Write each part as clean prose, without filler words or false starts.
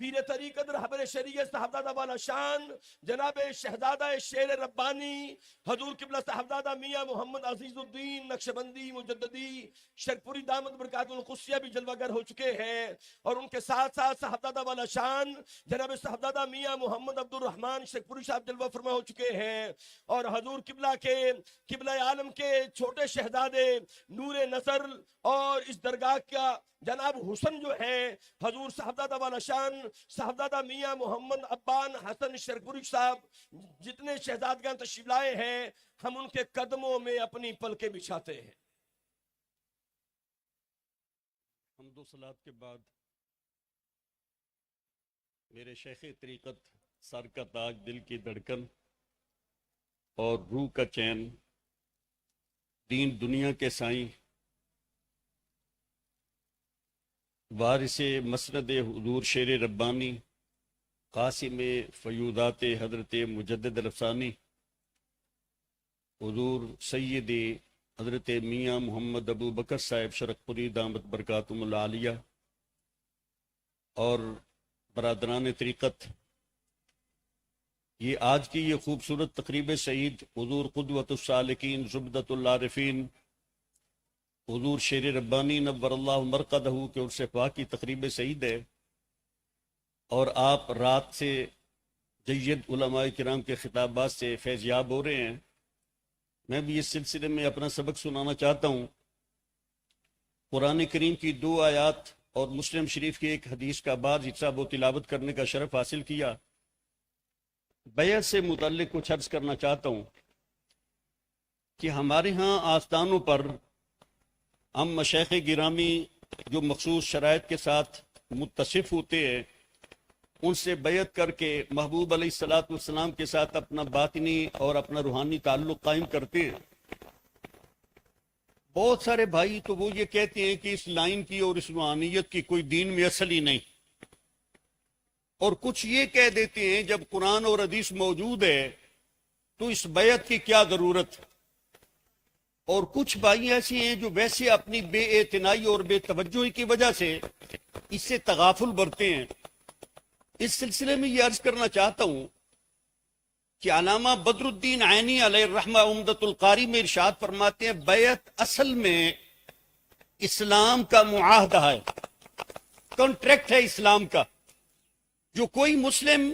پیر طریقت رہبر شریعت صاحبزادہ والا شان جناب شہزادہ شیر ربانی حضور قبلہ صاحبزادہ میاں محمد عزیز الدین نقشبندی مجددی شرپوری دامت برکات القدسیہ بھی جلوہ گر ہو چکے ہیں، اور ان کے ساتھ ساتھ صاحبزادہ والا شان جناب صاحبزادہ میاں محمد عبد الرحمن شرپوری صاحب جلوہ فرما ہو چکے ہیں، اور حضور قبلہ عالم کے چھوٹے شہزادے نور نظر اور اس درگاہ کا جناب حسن جو ہے حضور صاحبزادہ والا شان صاحبزادہ میاں محمد عبان حسن شرپوری صاحب جتنے شہزادگان تشریف لائے ہیں، ہم ان کے قدموں میں اپنی پلکیں بچھاتے ہیں۔ حمد و صلات کے بعد میرے شیخ طریقت، سر کا تاج، دل کی دھڑکن اور روح کا چین، دین دنیا کے سائیں، وارث مسند حضور شیر ربانی، قاسم فیوضات حضرت مجدد الافسانی، حضور سید حضرت میاں محمد ابو بکر صاحب شرقپوری دامت برکاتہم العالیہ، اور برادران طریقت، یہ آج کی یہ خوبصورت تقریب سعید حضور قدوۃ السالکین زبدۃ العارفین حضور شیر ربانی نور اللہ مرقدہ کے عرس پاک کی تقریب سعید ہے، اور آپ رات سے جید علماء کرام کے خطابات سے فیض یاب ہو رہے ہیں۔ میں بھی اس سلسلے میں اپنا سبق سنانا چاہتا ہوں۔ قرآن کریم کی 2 آیات اور مسلم شریف کی ایک حدیث کا بعض حصہ وہ تلاوت کرنے کا شرف حاصل کیا۔ بیعت سے متعلق کچھ عرض کرنا چاہتا ہوں کہ ہمارے ہاں آستانوں پر ہم مشائخ گرامی جو مخصوص شرائط کے ساتھ متصف ہوتے ہیں، ان سے بیعت کر کے محبوب علیہ الصلوۃ والسلام کے ساتھ اپنا باطنی اور اپنا روحانی تعلق قائم کرتے ہیں۔ بہت سارے بھائی تو وہ یہ کہتے ہیں کہ اس لائن کی اور اس روحانیت کی کوئی دین میں اصل ہی نہیں، اور کچھ یہ کہہ دیتے ہیں جب قرآن اور حدیث موجود ہے تو اس بیعت کی کیا ضرورت، اور کچھ بھائی ایسے ہیں جو ویسے اپنی بے اعتنائی اور بے توجہی کی وجہ سے اس سے تغافل برتے ہیں۔ اس سلسلے میں یہ عرض کرنا چاہتا ہوں کہ علامہ بدر الدین عینی علیہ الرحمہ عمدۃ القاری میں ارشاد فرماتے ہیں، بیعت اصل میں اسلام کا معاہدہ ہے، کانٹریکٹ ہے اسلام کا، جو کوئی مسلم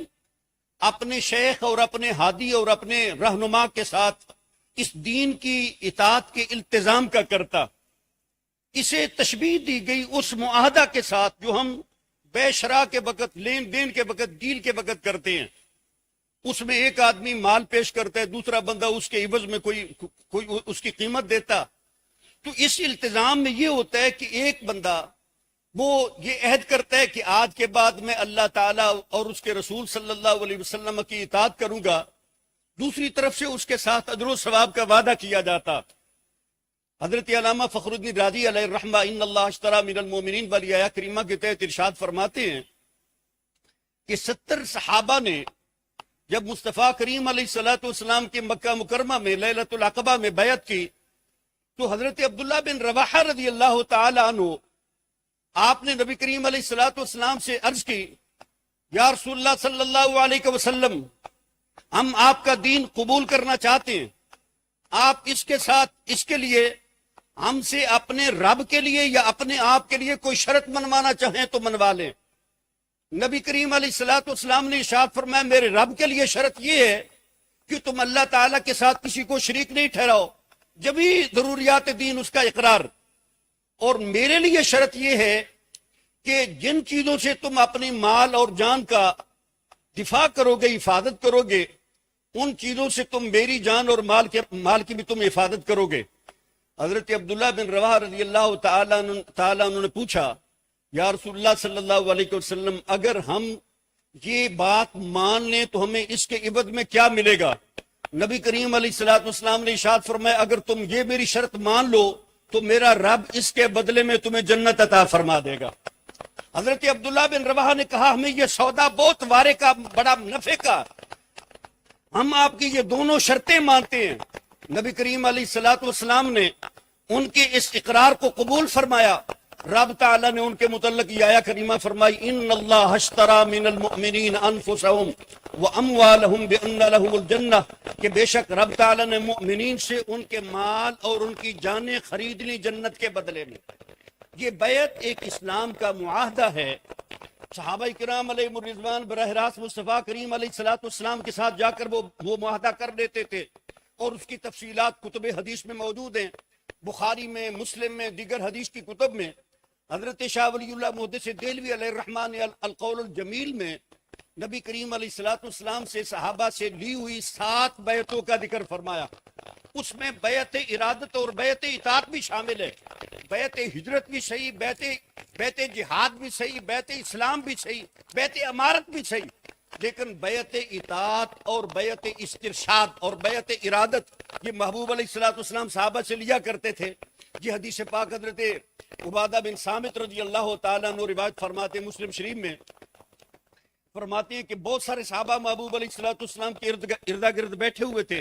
اپنے شیخ اور اپنے ہادی اور اپنے رہنما کے ساتھ اس دین کی اطاعت کے التزام کا کرتا، اسے تشبیہ دی گئی اس معاہدہ کے ساتھ جو ہم بے شرا کے وقت، لین دین کے وقت، ڈیل کے وقت کرتے ہیں۔ اس میں ایک آدمی مال پیش کرتا ہے، دوسرا بندہ اس کے عوض میں کوئی اس کی قیمت دیتا، تو اس التزام میں یہ ہوتا ہے کہ ایک بندہ وہ یہ عہد کرتا ہے کہ آج کے بعد میں اللہ تعالیٰ اور اس کے رسول صلی اللہ علیہ وسلم کی اطاعت کروں گا، دوسری طرف سے اس کے ساتھ اجر و ثواب کا وعدہ کیا جاتا۔ حضرت علامہ فخر الدین رازی علیہ الرحمہ ان اللہ اشتری من المؤمنین والی آیہ کریمہ کے تحت ارشاد فرماتے ہیں کہ 70 صحابہ نے جب مصطفیٰ کریم علیہ الصلوۃ والسلام کے مکہ مکرمہ میں لیلۃ العقبہ میں بیعت کی، تو حضرت عبداللہ بن رواحہ رضی اللہ تعالی عنہ آپ نے نبی کریم علیہ الصلوۃ والسلام سے عرض کی، یا رسول اللہ صلی اللہ علیہ وسلم، ہم آپ کا دین قبول کرنا چاہتے ہیں، آپ اس کے ساتھ اس کے لیے ہم سے اپنے رب کے لیے یا اپنے آپ کے لیے کوئی شرط منوانا چاہیں تو منوا لیں۔ نبی کریم علیہ الصلوۃ والسلام نے ارشاد فرمایا، میرے رب کے لیے شرط یہ ہے کہ تم اللہ تعالیٰ کے ساتھ کسی کو شریک نہیں ٹھہراؤ، جبھی ضروریات دین اس کا اقرار، اور میرے لیے شرط یہ ہے کہ جن چیزوں سے تم اپنی مال اور جان کا دفاع کرو گے، حفاظت کرو گے، ان چیزوں سے تم میری جان اور مال کی بھی تم حفاظت کرو گے۔ حضرت عبداللہ بن رواحہ رضی اللہ تعالیٰ عنہ نے پوچھا، یا رسول اللہ صلی اللہ علیہ وسلم، اگر ہم یہ بات مان لیں تو ہمیں اس کے عوض میں کیا ملے گا؟ نبی کریم علیہ الصلوۃ والسلام نے ارشاد فرمایا، اگر تم یہ میری شرط مان لو تو میرا رب اس کے بدلے میں تمہیں جنت عطا فرما دے گا۔ حضرت عبداللہ بن رواحہ نے کہا، ہمیں یہ سودا بہت وارے کا، بڑا نفع کا، ہم آپ کی یہ دونوں شرطیں مانتے ہیں۔ نبی کریم علیہ الصلوۃ والسلام نے ان کے اس اقرار کو قبول فرمایا۔ رب تعالیٰ نے ان کے متعلق یہ آیا کریمہ فرمائی ان اللہ اشترى من المؤمنین انفسهم واموالهم بان لهم الجنہ، کہ بے شک رب تعالیٰ نے مؤمنین سے ان کے مال اور ان کی جانیں خرید لی جنت کے بدلے میں۔ یہ بیعت ایک اسلام کا معاہدہ ہے۔ صحابہ کرام علیہ الرضوان براہ راست مصطفیٰ کریم علیہ الصلوۃ والسلام کے ساتھ جا کر وہ معاہدہ کر لیتے تھے، اور اس کی تفصیلات کتب حدیث میں موجود ہیں، بخاری میں، مسلم میں، دیگر حدیث کی کتب میں۔ حضرت شاہ ولی اللہ محدث دہلوی علیہ الرحمن القول الجمیل میں نبی کریم علیہ الصلوۃ والسلام سے صحابہ سے لی ہوئی 7 بیعتوں کا ذکر فرمایا۔ اس میں بیعت ارادت اور بیعت اطاعت بھی شامل ہے، بیعت ہجرت بھی صحیح، بیعت جہاد بھی صحیح، بیعت اسلام بھی صحیح، بیعت امارت بھی صحیح، لیکن بیعت اطاعت اور بیعت استرشاد اور بیعت ارادت یہ محبوب علیہ الصلوۃ والسلام صحابہ سے لیا کرتے تھے۔ یہ حدیث پاک حضرت عبادہ بن صامت رضی اللہ تعالیٰ عنہ روایت فرماتے ہیں، مسلم شریف میں فرماتے ہیں کہ بہت سارے صحابہ محبوب علیہ الصلوۃ والسلام کے ارد گرد بیٹھے ہوئے تھے۔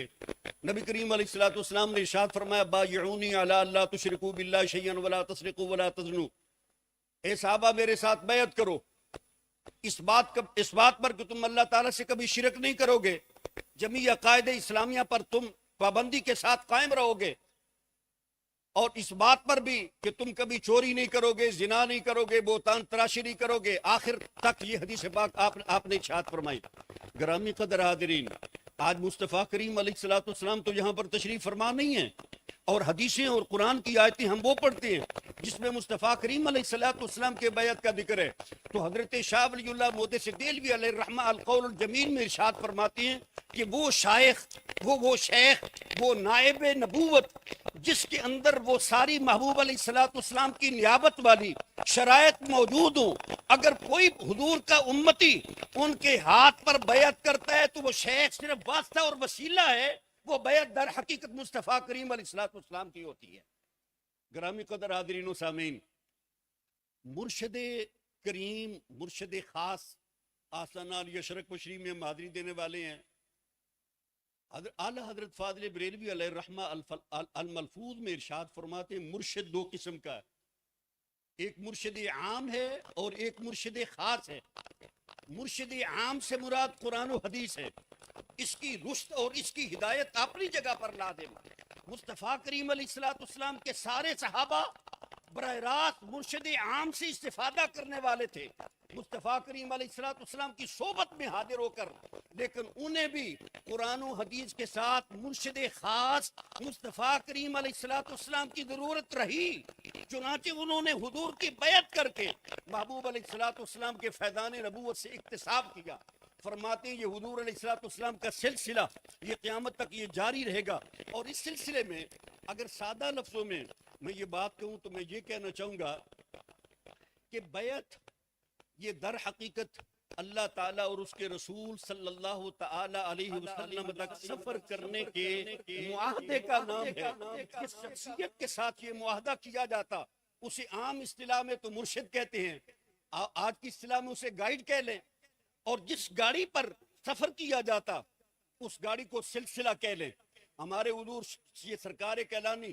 نبی کریم علیہ الصلوۃ والسلام نے ارشاد فرمایا بایعونی علی اللہ تشرکوا باللہ شیئا ولا تسرقوا ولا تزنوا، اے صحابہ میرے ساتھ بیعت کرو اس بات پر کہ تم اللہ تعالیٰ سے کبھی شرک نہیں کرو گے، جمیع عقائد اسلامیہ پر تم پابندی کے ساتھ قائم رہو گے، اور اس بات پر بھی کہ تم کبھی چوری نہیں کرو گے، زنا نہیں کرو گے، بہتان تراشی نہیں کرو گے، آخر تک یہ حدیث پاک آپ نے ارشاد فرمائی۔ گرامی قدر حاضرین، آج مصطفیٰ کریم علیہ الصلوۃ والسلام تو یہاں پر تشریف فرما نہیں ہیں، اور حدیثیں اور قرآن کی آیتیں ہم وہ پڑھتے ہیں جس میں مصطفیٰ کریم علیہ الصلوۃ والسلام کے بیعت کا ذکر ہے۔ تو حضرت شاہ ولی اللہ محدث دہلوی علیہ الرحمہ القول الجمیل میں ارشاد فرماتے ہیں کہ وہ شیخ وہ نائب نبوت جس کے اندر وہ ساری محبوب علیہ الصلوۃ والسلام کی نیابت والی شرائط موجود ہوں، اگر کوئی حضور کا امتی ان کے ہاتھ پر بیعت کرتا ہے تو وہ شیخ صرف واسطہ اور وسیلہ ہے، وہ بیعت در حقیقت مصطفیٰ کریم علیہ الصلوۃ والسلام کی ہوتی ہے۔ گرامی قدر حاضرین و سامعین، مرشد کریم، مرشد خاص آستانہ علی اشرق شریف میں حاضری دینے والے ہیں اعلیٰ حضرت فاضل بریلوی علیہ الرحمہ الملفوظ میں ارشاد فرماتے ہیں مرشد 2 قسم کا ہے، ایک مرشد عام ہے اور ایک مرشد خاص ہے۔ مرشد عام سے مراد قرآن و حدیث ہے، اس کی رشد اور اس کی ہدایت اپنی جگہ پر لازم ہے۔ مصطفیٰ کریم علیہ الصلوۃ والسلام کے سارے صحابہ براہ راست مرشد عام سے استفادہ کرنے والے تھے، مصطفیٰ کریم علیہ الصلوۃ والسلام کی صحبت میں حاضر ہو کر، لیکن انہیں بھی قرآن و حدیث کے ساتھ مرشد خاص مصطفیٰ کریم علیہ الصلوۃ والسلام کی ضرورت رہی، چنانچہ انہوں نے حضور کی بیعت کر کے محبوب علیہ الصلوۃ والسلام کے فیضان نبوت سے اکتساب کیا۔ فرماتے ہیں یہ حضور علیہ الصلوۃ والسلام کا سلسلہ یہ قیامت تک یہ جاری رہے گا، اور اس سلسلے میں اگر سادہ لفظوں میں میں یہ بات کہوں تو میں یہ کہنا چاہوں گا کہ بیعت یہ در حقیقت اللہ تعالیٰ اور اس کے رسول صلی اللہ تعالیٰ علیہ وسلم تک سفر کرنے کے معاہدے کا نام ہے۔ جس شخصیت کے ساتھ یہ معاہدہ کیا جاتا اسے عام اصطلاح میں تو مرشد کہتے ہیں، آج کی اصطلاح میں اسے گائیڈ کہہ لیں، اور جس گاڑی پر سفر کیا جاتا اس گاڑی کو سلسلہ کہہ لیں۔ ہمارے حضور یہ سرکار کیلانی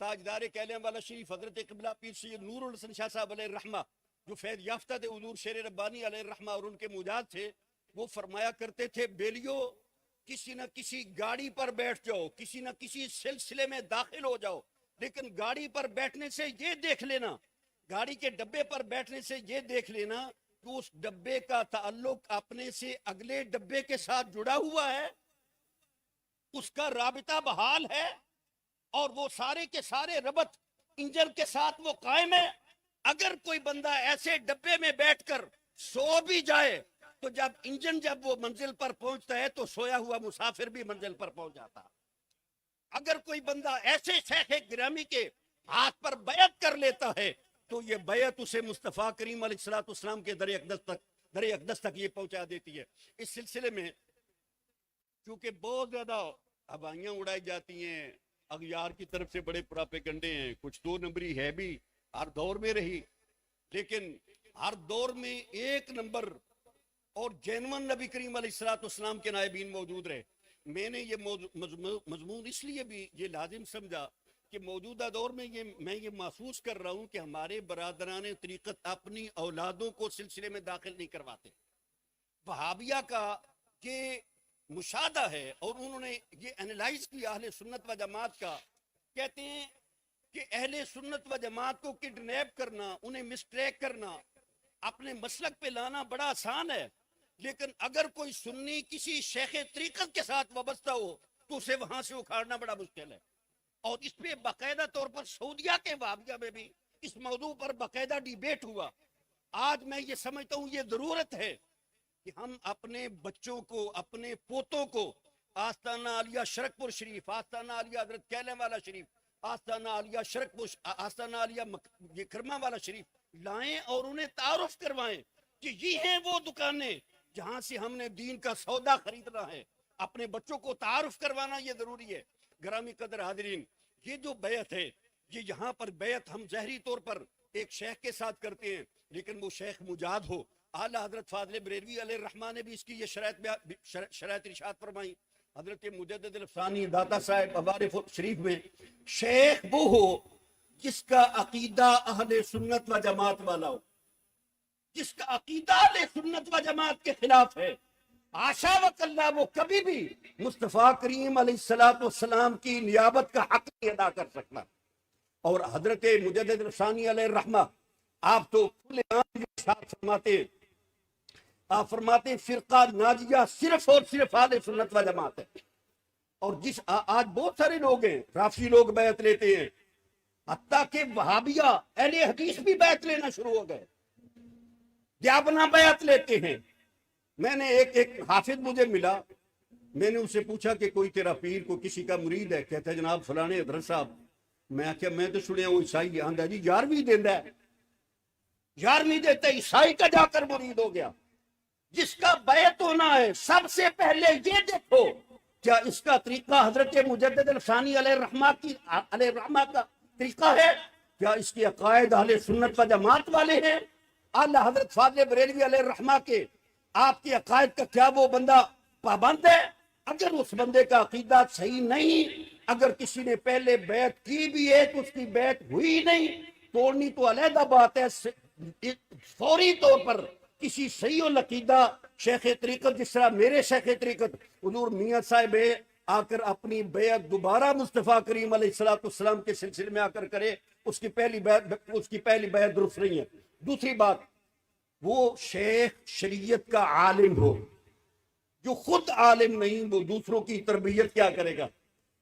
تاجدار کیلان والا شریف حضرت قبلہ پیر سید نور الحسن شاہ صاحب علیہ الرحمہ جو فیض یافتہ تھے حضور شیر ربانی علیہ الرحمہ اور ان کے مجاز تھے، وہ فرمایا کرتے تھے بیلیو کسی نہ کسی گاڑی پر بیٹھ جاؤ، کسی نہ کسی سلسلے میں داخل ہو جاؤ، لیکن گاڑی پر بیٹھنے سے یہ دیکھ لینا، گاڑی کے ڈبے پر بیٹھنے سے یہ دیکھ لینا کہ اس ڈبے کا تعلق اپنے سے اگلے ڈبے کے ساتھ جڑا ہوا ہے، اس کا رابطہ بحال ہے، اور وہ سارے کے سارے ربط انجن کے ساتھ وہ قائم ہے۔ اگر کوئی بندہ ایسے ڈبے میں بیٹھ کر سو بھی جائے تو جب وہ منزل پر پہنچتا ہے تو سویا ہوا مسافر بھی منزل پر پہنچ جاتا۔ اگر کوئی بندہ ایسے شیخ گرامی کے ہاتھ پر بیعت کر لیتا ہے تو یہ بیعت اسے مصطفیٰ کریم علیہ الصلوۃ والسلام کے در اقدس تک یہ پہنچا دیتی ہے۔ اس سلسلے میں چونکہ بہت زیادہ ہوائیاں اڑائی جاتی ہیں، اغیار کی طرف سے بڑے پراپیگنڈے ہیں، کچھ 2 نمبری ہے بھی ہر دور میں رہی، لیکن ہر دور میں 1 نمبر اور جینون نبی کریم علیہ الصلوۃ والسلام کے نائبین موجود رہے۔ میں نے یہ مضمون اس لیے بھی یہ لازم سمجھا کہ موجودہ دور میں میں یہ محسوس کر رہا ہوں کہ ہمارے برادران طریقت اپنی اولادوں کو سلسلے میں داخل نہیں کرواتے. وہابیہ کا یہ مشاہدہ ہے اور انہوں نے یہ انالائز کیا اہل سنت و جماعت کا. کہتے ہیں کہ اہل سنت و جماعت کو کڈنیپ کرنا، انہیں مسٹریک کرنا، اپنے مسلک پہ لانا بڑا آسان ہے، لیکن اگر کوئی سنی کسی شیخ طریقت کے ساتھ وابستہ ہو تو اسے وہاں سے اکھاڑنا بڑا مشکل ہے. اور اس پہ باقاعدہ طور پر سعودیہ کے وہابیہ میں بھی اس موضوع پر باقاعدہ ڈیبیٹ ہوا. آج میں یہ سمجھتا ہوں یہ ضرورت ہے کہ ہم اپنے بچوں کو، اپنے پوتوں کو آستانہ عالیہ شرک پور شریف، آستانہ عالیہ حضرت کیلے والا شریف، آستانہ عالیہ شرک پور، آستانہ عالیہ کرما والا شریف لائیں اور انہیں تعارف کروائیں کہ یہ ہیں وہ دکانیں جہاں سے ہم نے دین کا سودا خریدنا ہے. اپنے بچوں کو تعارف کروانا یہ ضروری ہے. گرامی قدر حاضرین، یہ جو بیعت ہے، یہ یہاں پر بیعت ہم ظاہری طور پر ایک شیخ کے ساتھ کرتے ہیں، لیکن وہ شیخ مجاہد ہو. اعلیٰ حضرت فاضل بریلوی علیہ الرحمٰن نے بھی اس کی یہ شرائط ارشاد فرمائی. حضرت مجدد الفسانی داتا صاحب عوارف شریف میں شیخ وہ ہو جس کا عقیدہ اہل سنت و جماعت والا ہو، جس کا عقیدہ اہل سنت و جماعت کے خلاف ہے. آشا وکلا وہ کبھی بھی مصطفیٰ کریم علیہ السلام کی نیابت کا حق نہیں ادا کر سکتا. اور حضرت مجدد الفسانی علیہ الرحمہ آپ تو کھلے عام ارشاد فرماتے ہیں، آپ فرماتے ہیں فرقہ ناجیہ صرف اور صرف اہل سنت و جماعت ہے. اور جس آج بہت سارے لوگ ہیں، رافضی لوگ بیعت لیتے ہیں، حتیٰ کہ وہابیہ اہل حدیث بھی بیعت لینا شروع ہو گئے، دیابنا بیعت لیتے ہیں. میں نے ایک حافظ مجھے ملا، میں نے اسے پوچھا کہ کوئی تیرا پیر کو کسی کا مرید ہے؟ کہتا ہے جناب فلانے حضرت صاحب. میں کہا میں تو سنیا ہوں عیسائی آندا جی 11ویں دیندہ ہے، 11ویں دیتا ہے، عیسائی کا جا کر مرید ہو گیا. جس کا بیعت ہونا ہے سب سے پہلے یہ دیکھو کیا اس کا طریقہ حضرت مجدد الفسانی علیہ الرحمہ کا طریقہ ہے، کیا اس کے عقائد اہل سنت و جماعت والے ہیں. اعلیٰ حضرت فاضل بریلوی علیہ الرحمہ کے آپ کے عقائد کا کیا وہ بندہ پابند ہے؟ اگر اس بندے کا عقیدہ صحیح نہیں، اگر کسی نے پہلے بیعت کی بھی ہے تو اس کی بیعت ہوئی نہیں، توڑنی تو علیحدہ بات ہے. فوری طور پر کسی صحیح العقیدہ شیخ طریقت، جس طرح میرے شیخ طریقت حضور میاں صاحب آ کر اپنی بیعت دوبارہ مصطفیٰ کریم علیہ السلام کے سلسلے میں آ کر کرے، اس کی پہلی بیعت درست نہیں ہے. دوسری بات، وہ شیخ شریعت کا عالم ہو، جو خود عالم نہیں وہ دوسروں کی تربیت کیا کرے گا.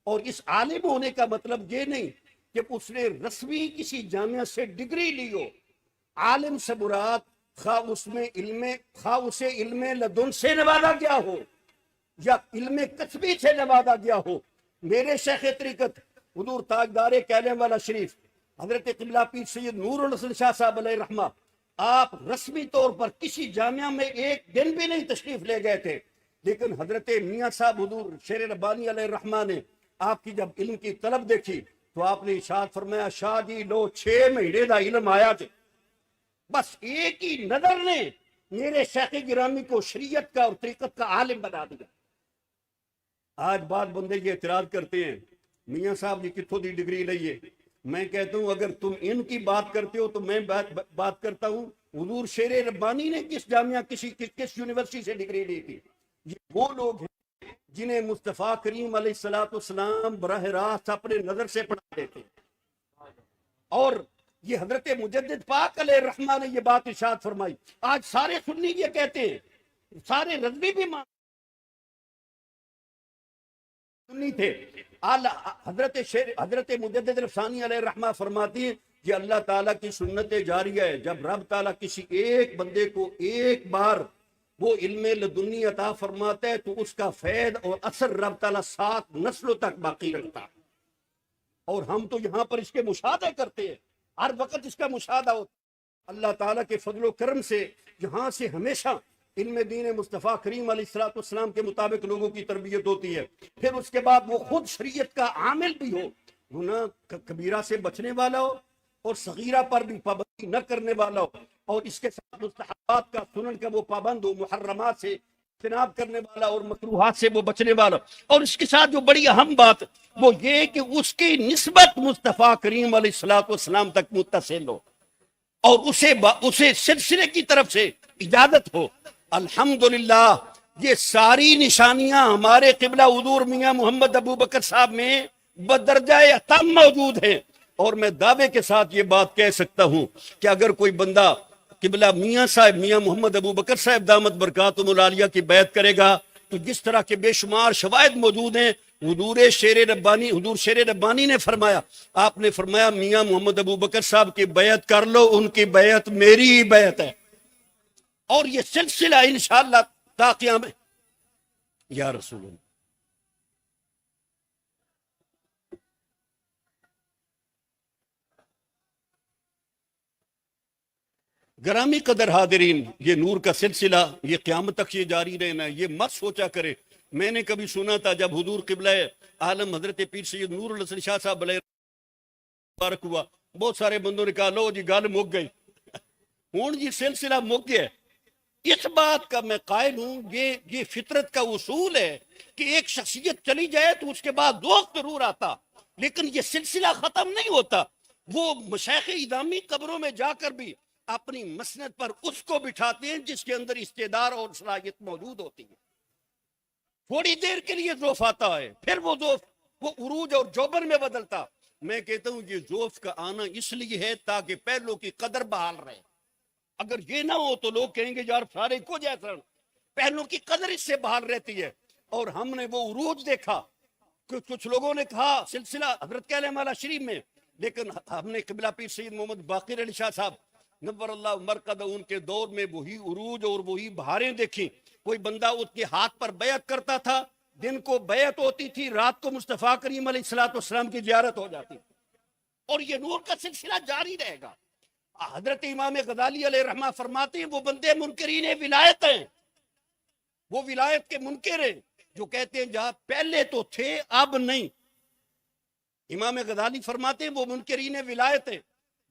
اور اس عالم ہونے کا مطلب یہ نہیں کہ اس نے رسمی کسی جامعہ سے ڈگری لی ہو. عالم سے مراد خواہ اسے علم لدن سے نوازا گیا ہو یا علم کسبی سے نوازا گیا ہو. میرے شیخ طریقت حضور تاجدار کیلے والا شریف حضرت قبلہ پیر سید نور الحسن شاہ صاحب علیہ الرحمہ، آپ رسمی طور پر کسی جامعہ میں ایک دن بھی نہیں تشریف لے گئے تھے، لیکن حضرت میاں صاحب حضور شیر ربانی علیہ الرحمہ نے آپ کی جب علم کی طلب دیکھی تو آپ نے ارشاد فرمایا شاہ جی لو 6 مہینے دا علم آیا تھے. بس ایک ہی نظر نے میرے شیخ گرامی کو شریعت کا اور طریقت کا عالم بنا دیا. آج بعض بندے یہ اعتراض کرتے ہیں میاں صاحب یہ کتوں دی ڈگری لئیے. میں کہتا ہوں اگر تم ان کی بات کرتے ہو تو میں بات کرتا ہوں حضور شیر ربانی نے کس جامعہ کس یونیورسٹی سے ڈگری لی تھی. یہ وہ لوگ ہیں جنہیں مصطفیٰ کریم علیہ السلام براہ راست اپنے نظر سے پڑھاتے تھے. اور یہ حضرت مجدد پاک علیہ الرحمہ نے یہ بات ارشاد فرمائی. آج سارے سنی یہ کہتے ہیں، سارے رضوی بھی سنی تھے. حضرت مجدد الفسانی علیہ الرحمہ فرماتی ہیں کہ اللہ تعالیٰ کی سنت جاریہ ہے. جب رب تعالیٰ کسی ایک بندے کو ایک بار وہ علم لدنی عطا فرماتا ہے تو اس کا فیض اور اثر رب تعالیٰ 7 نسلوں تک باقی رکھتا ہے. اور ہم تو یہاں پر اس کے مشاہدے کرتے ہیں، ہر وقت اس کا مشاہدہ ہوتا ہے. اللہ تعالیٰ کے فضل و کرم سے یہاں سے ہمیشہ علم دین مصطفیٰ کریم علیہ السلام کے مطابق لوگوں کی تربیت ہوتی ہے. پھر اس کے بعد وہ خود شریعت کا عامل بھی ہو، گناہ کبیرہ سے بچنے والا ہو اور صغیرہ پر بھی پابندی نہ کرنے والا ہو، اور اس کے ساتھ مستحبات کا سنن کا وہ پابند ہو، محرمات سے اجتناب کرنے والا اور مکروہات سے وہ بچنے والا. اور اس کے ساتھ جو بڑی اہم بات وہ یہ کہ اس کی نسبت مصطفیٰ کریم علیہ الصلوۃ والسلام تک متصل ہو اور اسے سلسلے کی طرف سے اجازت ہو. الحمدللہ یہ ساری نشانیاں ہمارے قبلہ حضور میاں محمد ابو بکر صاحب میں بدرجہ اتم موجود ہیں. اور میں دعوے کے ساتھ یہ بات کہہ سکتا ہوں کہ اگر کوئی بندہ قبلہ میاں صاحب میاں محمد ابو بکر صاحب دامت برکاتہم العالیہ کی بیعت کرے گا تو جس طرح کے بے شمار شواہد موجود ہیں. حضور شیر ربانی نے فرمایا، آپ نے فرمایا میاں محمد ابو بکر صاحب کی بیعت کر لو، ان کی بیعت میری ہی بیعت ہے. اور یہ سلسلہ انشاءاللہ تا قیامت. یا رسول اللہ، گرامی قدر حاضرین، یہ نور کا سلسلہ یہ قیامت تک یہ جاری رہنا ہے. یہ مت سوچا کرے. میں نے کبھی سنا تھا جب حضور قبلہ عالم حضرت پیر سید نور الحسن شاہ صاحب علیہ مبارک ہوا، بہت سارے بندوں نے کہا لو جی گل مک گئی، ہوں جی سلسلہ مک گیا. اس بات کا میں قائل ہوں یہ فطرت کا اصول ہے کہ ایک شخصیت چلی جائے تو اس کے بعد دوست ضرور آتا، لیکن یہ سلسلہ ختم نہیں ہوتا. وہ مشائخ ادامی قبروں میں جا کر بھی اپنی مسند پر اس کو بٹھاتے ہیں جس کے اندر استعداد اور صلاحیت موجود ہوتی ہے. تھوڑی دیر کے لیے ذوف آتا ہے، پھر وہ ذوف وہ عروج اور جوبن میں بدلتا. میں کہتا ہوں یہ ذوف کا آنا اس لیے ہے تاکہ پہلوں کی قدر بحال رہے. اگر یہ نہ ہو تو لوگ کہیں گے یار سارے کو جیسا. پہلوں کی قدر اس سے بحال رہتی ہے. اور ہم نے وہ عروج دیکھا کہ کچھ لوگوں نے کہا سلسلہ حضرت کہلے مالا شریف میں، لیکن ہم نے قبلہ پیر سید محمد باقر علی شاہ صاحب نور اللہ مرقدہ ان کے دور میں وہی عروج اور وہی بہاریں دیکھی. کوئی بندہ اس کے ہاتھ پر بیعت کرتا تھا، دن کو بیعت ہوتی تھی، رات کو مصطفیٰ کریم علیہ الصلوۃ والسلام کی زیارت ہو جاتی. اور یہ نور کا سلسلہ جاری رہے گا. حضرت امام غزالی علیہ رحمہ فرماتے ہیں وہ بندے منکرین ولایت ہیں، وہ ولایت کے منکر ہیں جو کہتے ہیں جہاں پہلے تو تھے اب نہیں. امام غزالی فرماتے ہیں وہ منکرین ولایت ہیں.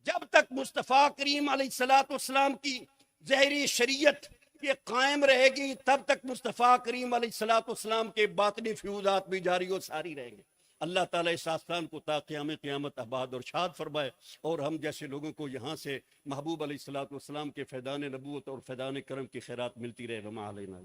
جب تک مصطفیٰ کریم علیہ الصلوۃ والسلام کی ظاہری شریعت یہ قائم رہے گی تب تک مصطفیٰ کریم علیہ الصلوۃ والسلام کے باطنی فیوضات بھی جاری و ساری رہیں گے. اللہ تعالیٰ اس آستان کو تا قیامت آباد اور شاد فرمائے اور ہم جیسے لوگوں کو یہاں سے محبوب علیہ الصلوۃ والسلام کے فیضان نبوت اور فیضان کرم کی خیرات ملتی رہے. وما علینا.